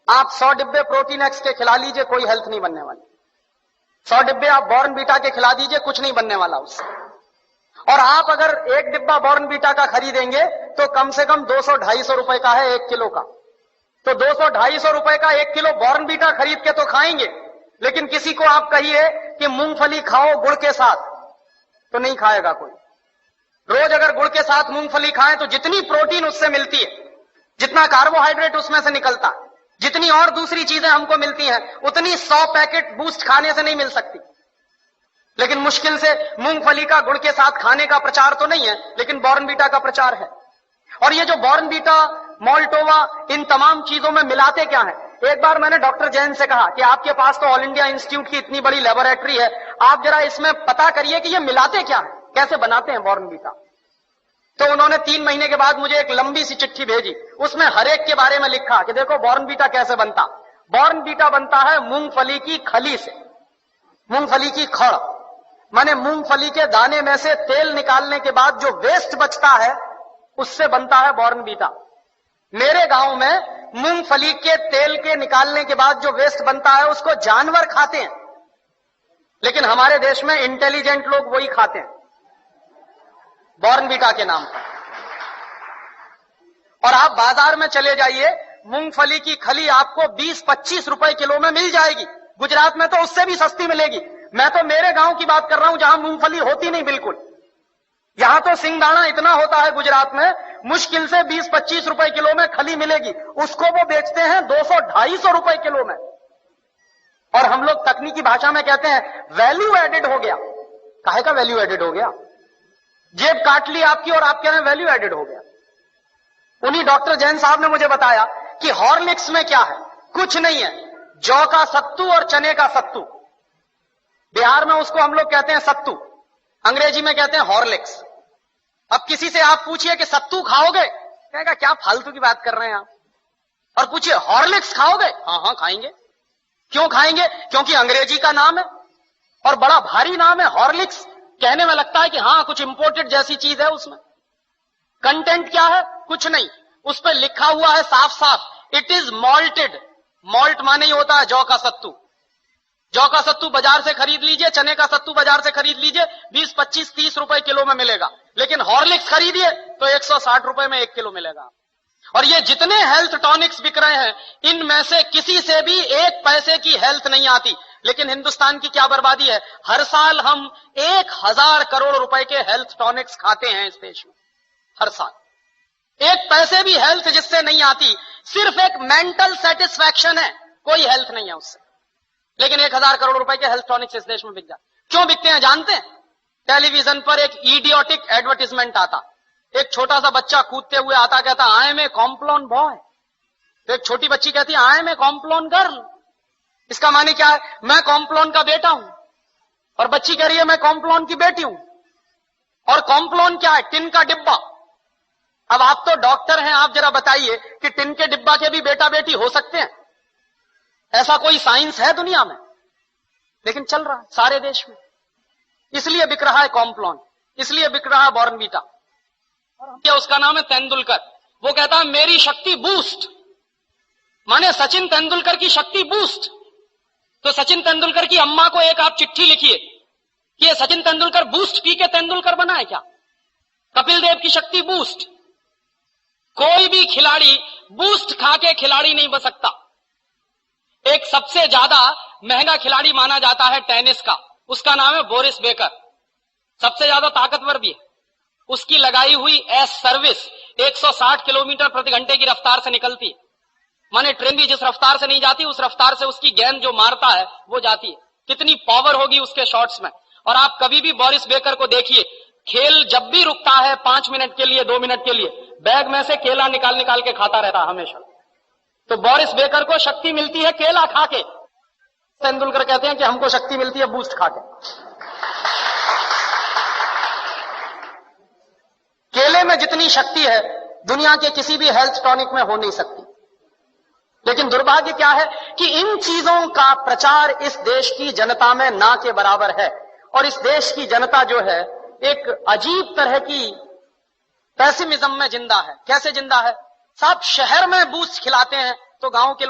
आप 100 डिब्बे protein x के खिला लीजिए, कोई हेल्थ नहीं बनने वाली। 100 डिब्बे आप बॉर्नवीटा के खिला दीजिए, कुछ नहीं बनने वाला उससे। और आप अगर एक डिब्बा बॉर्नवीटा का खरीदेंगे तो कम से कम 200-250 रुपए का है 1 किलो का। तो 200-250 रुपए का 1 किलो बॉर्नवीटा खरीद के तो खाएंगे, लेकिन किसी को आप कहिए कि मूंगफली खाओ गुड़ के साथ, तो नहीं खाएगा कोई। रोज अगर गुड़ के साथ मूंगफली खाएं तो जितनी प्रोटीन उससे मिलती है, जितना कार्बोहाइड्रेट उसमें से निकलता है, जितनी और दूसरी चीजें हमको मिलती हैं, उतनी 100 पैकेट बूस्ट खाने से नहीं मिल सकती। लेकिन मुश्किल से मूंगफली का गुड़ के साथ खाने का प्रचार तो नहीं है, लेकिन बॉर्नवीटा का प्रचार है। और ये जो बॉर्नवीटा, मोल्टोवा, इन तमाम चीजों में मिलाते क्या है? एक बार मैंने डॉक्टर जैन से कहा कि आपके पास तो ऑल इंडिया इंस्टीट्यूट की इतनी बड़ी लेबोरेटरी है, आप जरा इसमें पता करिए कि ये मिलाते क्या है, कैसे बनाते हैं बॉर्नवीटा। तो उन्होंने 3 महीने के बाद मुझे एक लंबी सी चिट्ठी भेजी, उसमें हर एक के बारे में लिखा कि देखो बॉर्नवीटा कैसे बनता। बॉर्नवीटा बनता है मूंगफली की खली से, मूंगफली की खड़, माने मूंगफली के दाने में से तेल निकालने के बाद जो वेस्ट बचता है उससे बनता है बॉर्नवीटा। मेरे गांव में मूंगफली के तेल के निकालने के बाद जो वेस्ट बनता है उसको जानवर खाते हैं, लेकिन हमारे देश में इंटेलिजेंट लोग वही खाते हैं बॉर्नवीटा के नाम पर। और आप बाजार में चले जाइए, मूंगफली की खली आपको 20-25 रुपए किलो में मिल जाएगी। गुजरात में तो उससे भी सस्ती मिलेगी। मैं तो मेरे गांव की बात कर रहा हूं जहां मूंगफली होती नहीं बिल्कुल। यहां तो सिंगदाना इतना होता है गुजरात में, मुश्किल से 20-25 रुपए किलो में खली मिलेगी, उसको वो बेचते हैं 200-250 रुपए किलो में। और हम लोग तकनीकी भाषा में कहते हैं वैल्यू एडेड हो गया। काहे का वैल्यू एडेड हो गया? जेब काट ली आपकी और आप कह रहे हैं वैल्यू एडेड हो गया। उन्हीं डॉक्टर जैन साहब ने मुझे बताया कि हॉर्लिक्स में क्या है, कुछ नहीं है, जौ का सत्तू और चने का सत्तू। बिहार में उसको हम लोग कहते हैं सत्तू, अंग्रेजी में कहते हैं हॉर्लिक्स। अब किसी से आप पूछिए कि सत्तू खाओगे, कहेगा क्या फालतू की बात कर रहे हैं आप। और पूछिए हॉर्लिक्स खाओगे, हाँ हाँ खाएंगे। क्यों खाएंगे? क्योंकि अंग्रेजी का नाम है और बड़ा भारी नाम है हॉर्लिक्स। कहने में लगता है कि हाँ कुछ इंपोर्टेड जैसी चीज है उसमें। कंटेंट क्या है? कुछ नहीं, उस पर लिखा हुआ है साफ साफ, इट इज मॉल्टेड। मॉल्ट माने ही होता है जौ का सत्तू। जौ का सत्तू बाजार से खरीद लीजिए, चने का सत्तू बाजार से खरीद लीजिए, 20-25-30 रुपए किलो में मिलेगा। लेकिन हॉर्लिक्स खरीदिए तो 160 रुपए में 1 किलो मिलेगा। और ये जितने हेल्थ टॉनिक्स बिक रहे हैं, इनमें से किसी से भी 1 पैसे की हेल्थ नहीं आती। लेकिन हिंदुस्तान की क्या बर्बादी है, हर साल हम 1000 करोड़ रुपए के हेल्थ टॉनिक्स खाते हैं इस देश में। हर साल 1 पैसे भी हेल्थ जिससे नहीं आती, सिर्फ एक मेंटल सेटिस्फैक्शन है, कोई हेल्थ नहीं है उससे। लेकिन 1000 करोड़ रुपए के हेल्थ टॉनिक्स इस देश में बिक जाते। क्यों बिकते हैं जानते हैं? टेलीविजन पर एक इडियोटिक एडवर्टाइजमेंट आता, एक छोटा सा बच्चा कूदते हुए आता, कहता I am a Complan boy. तो एक छोटी बच्ची कहती है I am a Complan girl. इसका माने क्या है? मैं कॉम्प्लॉन का बेटा हूं। और बच्ची कह रही है मैं कॉम्प्लॉन की बेटी हूं। और कॉम्प्लॉन क्या है? टिन का डिब्बा। अब आप तो डॉक्टर हैं, आप जरा बताइए कि टिन के डिब्बा के भी बेटा बेटी हो सकते हैं? ऐसा कोई साइंस है दुनिया में? लेकिन चल रहा है सारे देश में। इसलिए बिक रहा है कॉम्प्लॉन, इसलिए बिक रहा है बॉर्नवीटा। और उसका नाम है तेंदुलकर। वो कहता है मेरी शक्ति बूस्ट, माने सचिन तेंदुलकर की शक्ति बूस्ट। तो सचिन तेंदुलकर की अम्मा को एक आप चिट्ठी लिखिए कि ये सचिन तेंदुलकर बूस्ट पी के तेंदुलकर बना है क्या? कपिल देव की शक्ति बूस्ट। कोई भी खिलाड़ी बूस्ट खा के खिलाड़ी नहीं बन सकता। एक सबसे ज्यादा महंगा खिलाड़ी माना जाता है टेनिस का, उसका नाम है बोरिस बेकर। सबसे ज्यादा ताकतवर भी है। उसकी लगाई हुई एस सर्विस 160 किलोमीटर प्रति घंटे की रफ्तार से निकलती है। माने ट्रेन भी जिस रफ्तार से नहीं जाती, उस रफ्तार से उसकी गेंद जो मारता है वो जाती है। कितनी पावर होगी उसके शॉट्स में। और आप कभी भी बोरिस बेकर को देखिए, खेल जब भी रुकता है 5 मिनट के लिए, 2 मिनट के लिए, बैग में से केला निकाल निकाल के खाता रहता है हमेशा। तो बोरिस बेकर को शक्ति मिलती है केला खा के। तेंदुलकर कहते हैं कि हमको शक्ति मिलती है बूस्ट खा के। केले में जितनी शक्ति है दुनिया के किसी भी हेल्थ टॉनिक में हो नहीं सकती। लेकिन दुर्भाग्य क्या है कि इन चीजों का प्रचार इस देश की जनता में ना के बराबर है। और इस देश की जनता जो है एक अजीब तरह की पेसिमिज्म में जिंदा है। कैसे जिंदा है साहब? शहर में बूस्ट खिलाते हैं तो गांव के